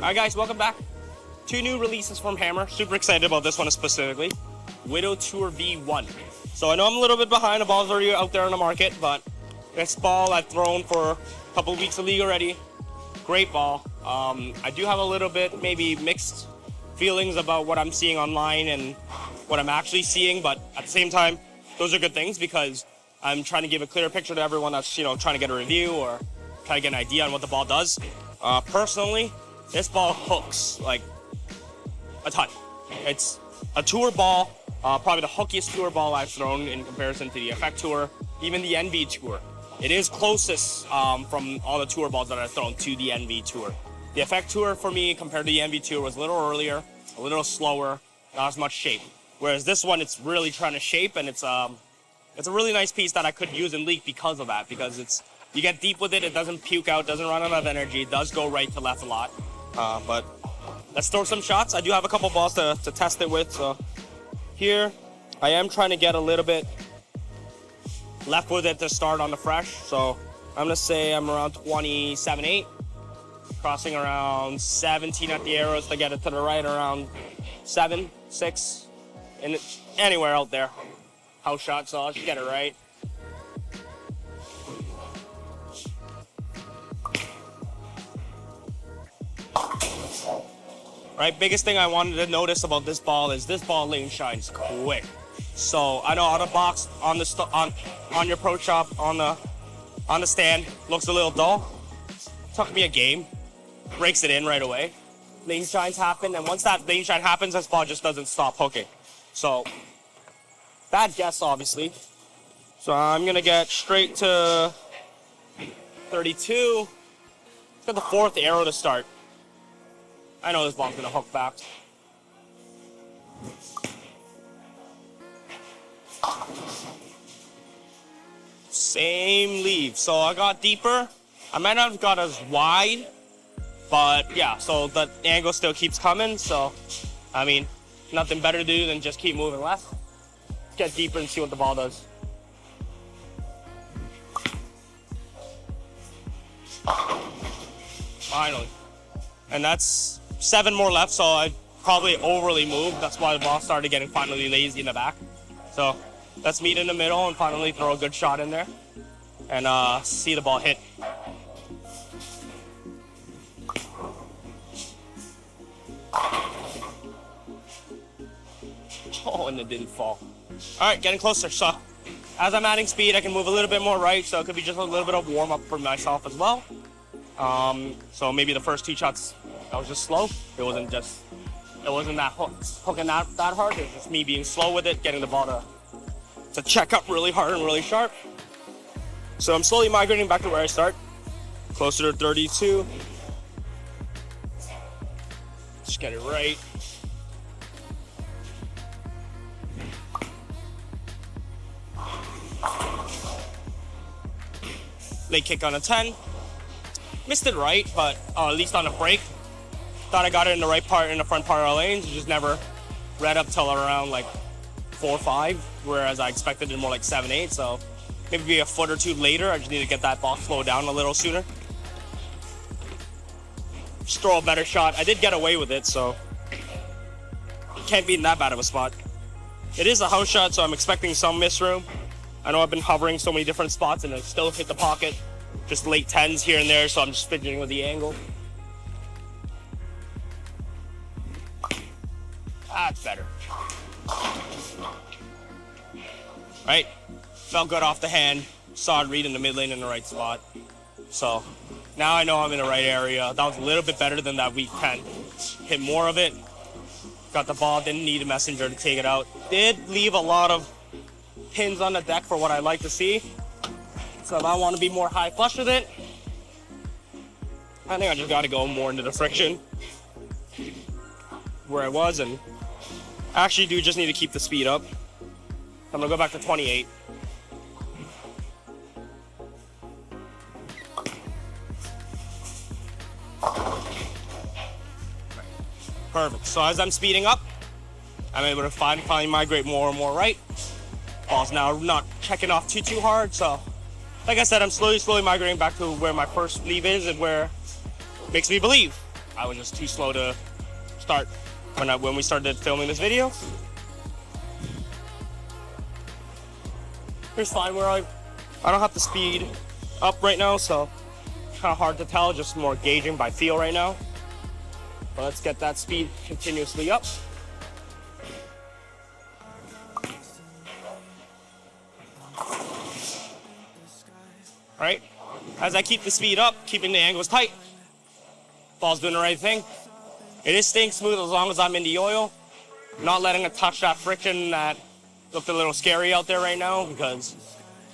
Alright guys, welcome back. 2 new releases from Hammer. Super excited about this one specifically. Widow Tour V1. So I know I'm a little bit behind. The ball's already out there on the market, but this ball I've thrown for a couple of weeks of league already. Great ball. I do have a little bit maybe mixed feelings about what I'm seeing online and what I'm actually seeing, but at the same time, those are good things because I'm trying to give a clearer picture to everyone that's, trying to get a review or try to get an idea on what the ball does. Personally, this ball hooks like a ton. It's a tour ball, probably the hookiest tour ball I've thrown in comparison to the Effect Tour, even the NV Tour. It is closest from all the tour balls that I've thrown to the NV Tour. The Effect Tour for me compared to the NV Tour was a little earlier, a little slower, not as much shape. Whereas this one, it's really trying to shape, and it's a really nice piece that I could use in league because of that, because you get deep with it, it doesn't puke out, doesn't run out of energy, it does go right to left a lot. But let's throw some shots. I do have a couple balls to test it with. So here, I am trying to get a little bit left with it to start on the fresh. So I'm gonna say I'm around 27.8, crossing around 17 at the arrows to get it to the right, around 7, 6, and anywhere out there. House shot, so I'll just get it right. Right, biggest thing I wanted to notice about this ball is this ball lane shines quick. So I know out of box on your pro shop on the stand looks a little dull. Took me a game, breaks it in right away. Lane shines happen, and once that lane shine happens, this ball just doesn't stop hooking. So bad guess, obviously. So I'm gonna get straight to 32. Got the 4th arrow to start. I know this ball's gonna hook back. Same leave. So I got deeper. I might not have got as wide, but yeah, so the angle still keeps coming. So, I mean, nothing better to do than just keep moving left. Get deeper and see what the ball does. Finally. And that's 7 more left, so I probably overly moved. That's why the ball started getting finally lazy in the back. So let's meet in the middle and finally throw a good shot in there and see the ball hit. Oh, and it didn't fall. All right, getting closer. So as I'm adding speed, I can move a little bit more right, so it could be just a little bit of warm up for myself as well. So maybe the first 2 shots, I was just slow. It wasn't that hooking that hard. It was just me being slow with it, getting the ball to check up really hard and really sharp. So I'm slowly migrating back to where I start, closer to 32. Just get it right. Late kick on a 10. Missed it right, but at least on a break. Thought I got it in the right part, in the front part of our lanes. Just never read up till around like 4 or 5, whereas I expected it more like 7, 8. So maybe a foot or 2 later. I just need to get that ball slowed down a little sooner. Just throw a better shot. I did get away with it, so it can't be in that bad of a spot. It is a house shot, so I'm expecting some miss room. I know I've been hovering so many different spots and I still hit the pocket. Just late 10s here and there, so I'm just fidgeting with the angle. That's better. Right, felt good off the hand. Saw it read in the mid lane in the right spot. So now I know I'm in the right area. That was a little bit better than that week 10. Hit more of it. Got the ball, didn't need a messenger to take it out. Did leave a lot of pins on the deck for what I like to see. So if I want to be more high flush with it, I think I just got to go more into the friction where I was, and actually do just need to keep the speed up. I'm gonna go back to 28. Perfect. So as I'm speeding up, I'm able to finally migrate more and more right. Ball's now not checking off too hard, so like I said, I'm slowly migrating back to where my first leave is and where it makes me believe I was just too slow to start when we started filming this video. Here's fine where I don't have the speed up right now, so kind of hard to tell, just more gauging by feel right now. But let's get that speed continuously up. All right, as I keep the speed up, keeping the angles tight, ball's doing the right thing. It is staying smooth as long as I'm in the oil, not letting it touch that friction that looked a little scary out there right now, because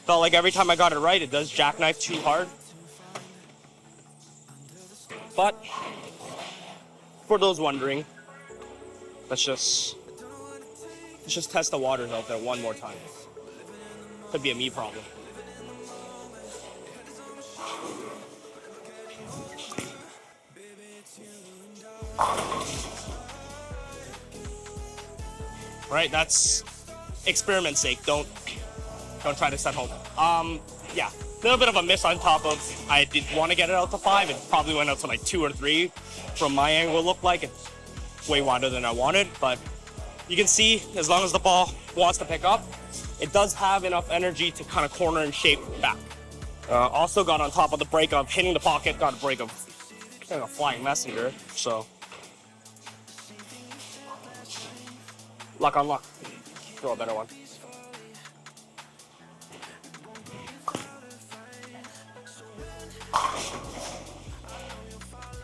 felt like every time I got it right, it does jackknife too hard. But for those wondering, let's just test the waters out there one more time. Could be a me problem. Right, that's experiment's sake. Don't try this at home. Yeah, a little bit of a miss on top of, I did want to get it out to 5. It probably went out to like 2 or 3 from my angle. It looked like it's way wider than I wanted, but you can see as long as the ball wants to pick up, it does have enough energy to kind of corner and shape back. Also got on top of the break of hitting the pocket, got a break of kind of a flying messenger, so luck on luck. Throw a better one.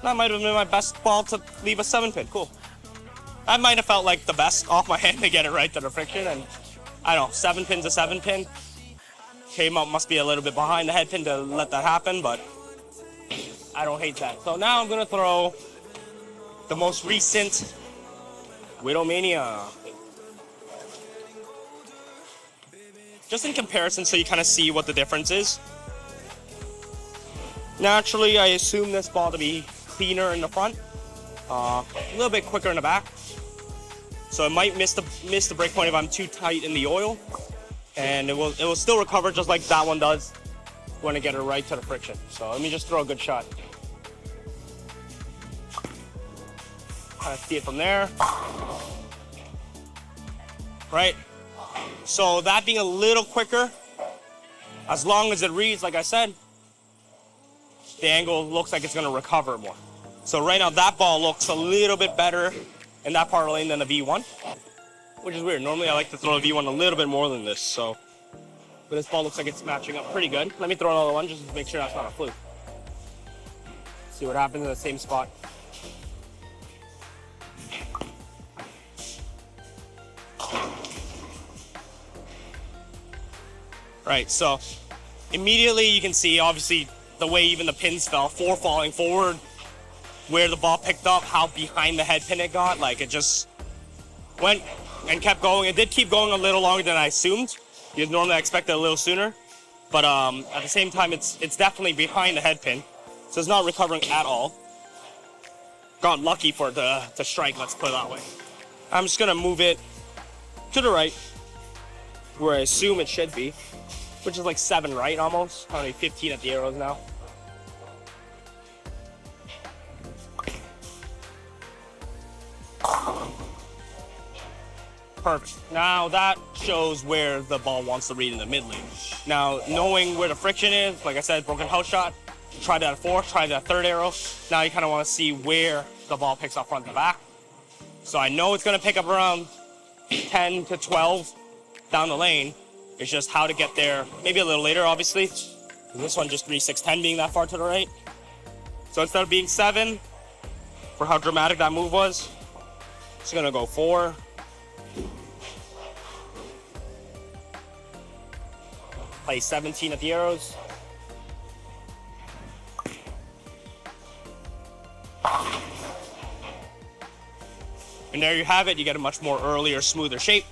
That might have been my best ball to leave a 7-pin. Cool. That might have felt like the best off my hand to get it right to the friction, and I don't know, 7 pin's a 7-pin. Came up, must be a little bit behind the head pin to let that happen, but I don't hate that. So now I'm gonna throw the most recent Widow Mania. Just in comparison, so you kind of see what the difference is. Naturally, I assume this ball to be cleaner in the front, a little bit quicker in the back. So it might miss the breakpoint if I'm too tight in the oil, and it will still recover just like that one does when I get it right to the friction. So let me just throw a good shot. Kind of see it from there. Right. So that being a little quicker, as long as it reads, like I said, the angle looks like it's going to recover more. So right now that ball looks a little bit better in that part of the lane than a V1, which is weird. Normally I like to throw a V1 a little bit more than this, so. But this ball looks like it's matching up pretty good. Let me throw another one just to make sure that's not a fluke. See what happens in the same spot. Right, so immediately you can see, obviously, the way even the pins fell, 4 falling forward, where the ball picked up, how behind the head pin it got. Like, it just went and kept going. It did keep going a little longer than I assumed. You'd normally expect it a little sooner. But at the same time, it's definitely behind the head pin, so it's not recovering at all. Got lucky for it to strike, let's put it that way. I'm just gonna move it to the right, where I assume it should be, which is like 7 right almost. Probably 15 at the arrows now. Perfect. Now that shows where the ball wants to read in the mid lane. Now, knowing where the friction is, like I said, broken house shot, try that at 4, try that 3rd arrow. Now you kind of want to see where the ball picks up front to back. So I know it's going to pick up around 10 to 12 down the lane. It's just how to get there, maybe a little later, obviously. This one just 3, 6, 10 being that far to the right. So instead of being 7, for how dramatic that move was, it's going to go 4. Play 17 at the arrows. And there you have it. You get a much more earlier, smoother shape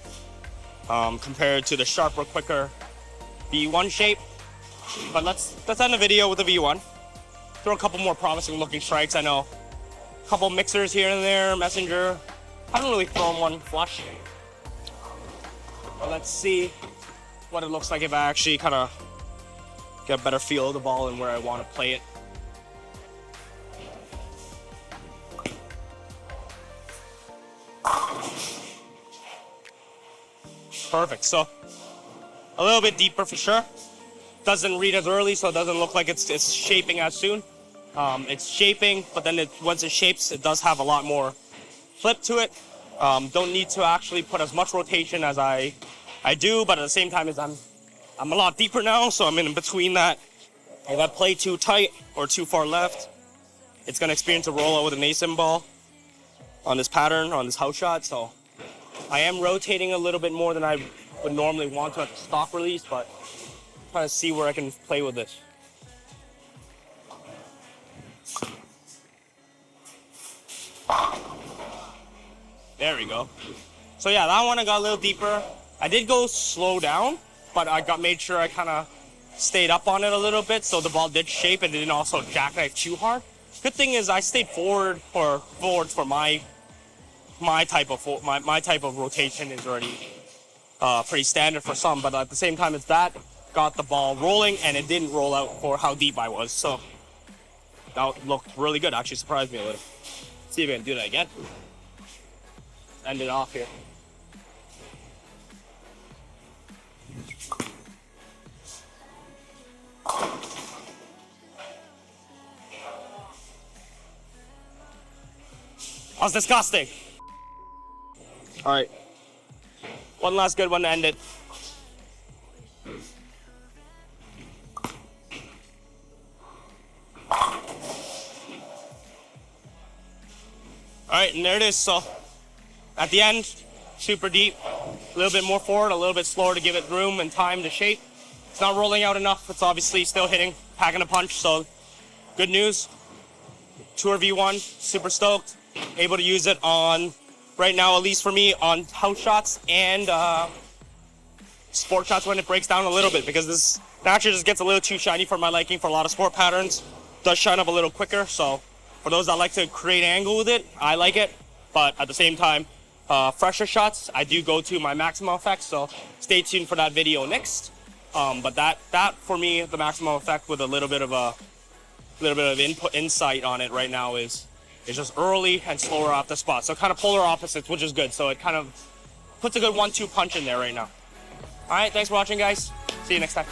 compared to the sharper, quicker V1 shape. But let's end the video with the V1. Throw a couple more promising looking strikes. I know a couple mixers here and there, messenger. I haven't really thrown one flush. But let's see what it looks like if I actually kind of get a better feel of the ball and where I want to play it. Perfect. So a little bit deeper for sure. Doesn't read as early, so it doesn't look like it's shaping as soon. It's shaping, but then once it shapes, it does have a lot more flip to it. Don't need to actually put as much rotation as I do, but at the same time, I'm a lot deeper now, so I'm in between that. If I play too tight or too far left, it's gonna experience a rollout with an ace-in ball on this pattern, on this house shot. So I am rotating a little bit more than I would normally want to at the stock release, but trying to see where I can play with this. There we go. So yeah, that one I got a little deeper. I did go slow down, but I made sure I kind of stayed up on it a little bit, so the ball did shape and didn't also jackknife too hard. Good thing is I stayed forward for my type of rotation is already pretty standard for some, but at the same time, it's that got the ball rolling and it didn't roll out for how deep I was. So that looked really good. Actually surprised me a little. Let's see if I can do that again. End it off here. That was disgusting. All right. One last good one to end it. All right, and there it is. So at the end, super deep, a little bit more forward, a little bit slower to give it room and time to shape. It's not rolling out enough. It's obviously still hitting, packing a punch. So good news. Tour V1, super stoked. Able to use it on, right now, at least for me, on house shots and sport shots when it breaks down a little bit, because this naturally just gets a little too shiny for my liking for a lot of sport patterns. Does shine up a little quicker, so for those that like to create angle with it, I like it. But at the same time, fresher shots, I do go to my maximum effect, so stay tuned for that video next. But that for me, the maximum effect with a little bit of insight on it right now is just early and slower off the spot. So kind of polar opposites, which is good. So it kind of puts a good 1-2 punch in there right now. All right, thanks for watching, guys. See you next time.